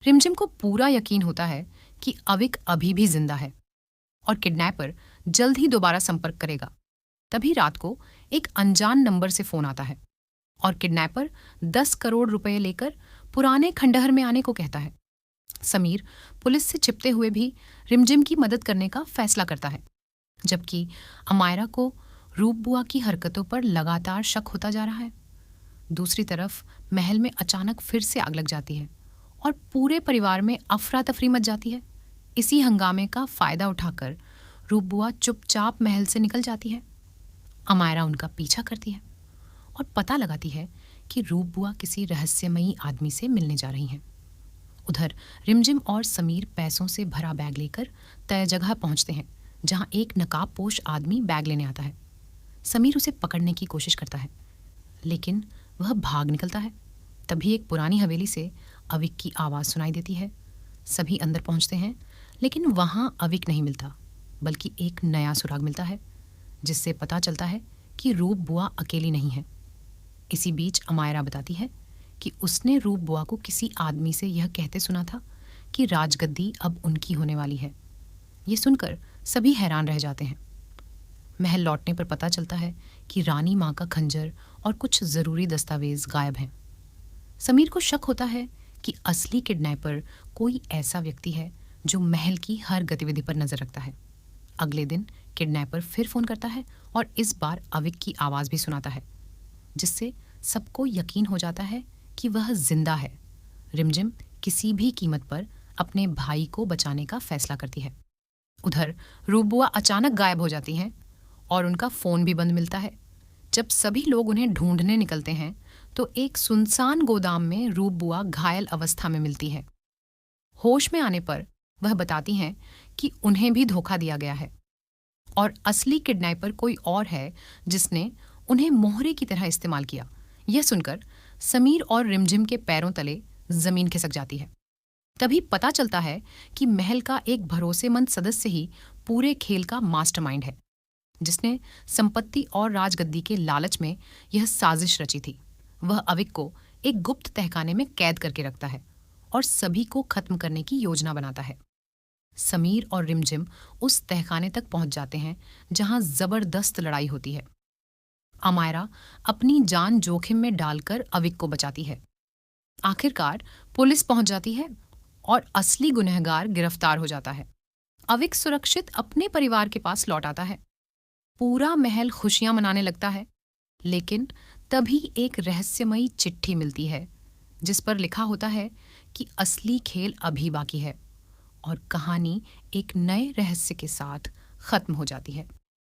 रिमझिम को पूरा यकीन होता है कि अविक अभी भी जिंदा है और किडनैपर जल्द ही दोबारा संपर्क करेगा। तभी रात को एक अनजान नंबर से फोन आता है और किडनैपर 10 करोड़ रुपए लेकर पुराने खंडहर में आने को कहता है। समीर पुलिस से छिपते हुए भी रिमझिम की मदद करने का फैसला करता है, जबकि अमायरा को रूप बुआ की हरकतों पर लगातार शक होता जा रहा है। दूसरी तरफ महल में अचानक फिर से आग लग जाती है और पूरे परिवार में अफरा तफरी मच जाती है। इसी हंगामे का फायदा उठाकर रूप बुआ चुपचाप महल से निकल जाती है। अमायरा उनका पीछा करती है और पता लगाती है कि रूप बुआ किसी रहस्यमयी आदमी से मिलने जा रही हैं। उधर रिमझिम और समीर पैसों से भरा बैग लेकर तय जगह पहुंचते हैं, जहां एक नकाबपोश आदमी बैग लेने आता है। समीर उसे पकड़ने की कोशिश करता है, लेकिन वह भाग निकलता है। तभी एक पुरानी हवेली से अविक की आवाज़ सुनाई देती है। सभी अंदर पहुंचते हैं, लेकिन वहां अविक नहीं मिलता, बल्कि एक नया सुराग मिलता है, जिससे पता चलता है कि रूप बुआ अकेली नहीं है। इसी बीच अमायरा बताती है कि उसने रूप बुआ को किसी आदमी से यह कहते सुना था कि राजगद्दी अब उनकी होने वाली है। ये सुनकर सभी हैरान रह जाते हैं। महल लौटने पर पता चलता है कि रानी माँ का खंजर और कुछ ज़रूरी दस्तावेज गायब हैं। समीर को शक होता है कि असली किडनैपर कोई ऐसा व्यक्ति है जो महल की हर गतिविधि पर नजर रखता है। अगले दिन किडनैपर फिर फोन करता है और इस बार अविक की आवाज़ भी सुनाता है, जिससे सबको यकीन हो जाता है कि वह जिंदा है। रिमझिम किसी भी कीमत पर अपने भाई को बचाने का फैसला करती है। उधर रूप बुआ अचानक गायब हो जाती हैं और उनका फ़ोन भी बंद मिलता है। जब सभी लोग उन्हें ढूंढने निकलते हैं तो एक सुनसान गोदाम में रूप बुआ घायल अवस्था में मिलती है। होश में आने पर वह बताती हैं कि उन्हें भी धोखा दिया गया है और असली किडनैपर कोई और है, जिसने उन्हें मोहरे की तरह इस्तेमाल किया। यह सुनकर समीर और रिमझिम के पैरों तले जमीन खिसक जाती है। तभी पता चलता है कि महल का एक भरोसेमंद सदस्य ही पूरे खेल का मास्टरमाइंड है, जिसने संपत्ति और राजगद्दी के लालच में यह साजिश रची थी। वह अविक को एक गुप्त तहखाने में कैद करके रखता है और सभी को खत्म करने की योजना बनाता है। समीर और रिमझिम उस तहखाने तक पहुंच जाते हैं, जहां जबरदस्त लड़ाई होती है। अमायरा अपनी जान जोखिम में डालकर अविक को बचाती है। आखिरकार पुलिस पहुंच जाती है और असली गुनहगार गिरफ्तार हो जाता है। अविक सुरक्षित अपने परिवार के पास लौट आता है। पूरा महल खुशियां मनाने लगता है, लेकिन तभी एक रहस्यमयी चिट्ठी मिलती है, जिस पर लिखा होता है कि असली खेल अभी बाकी है और कहानी एक नए रहस्य के साथ खत्म हो जाती है।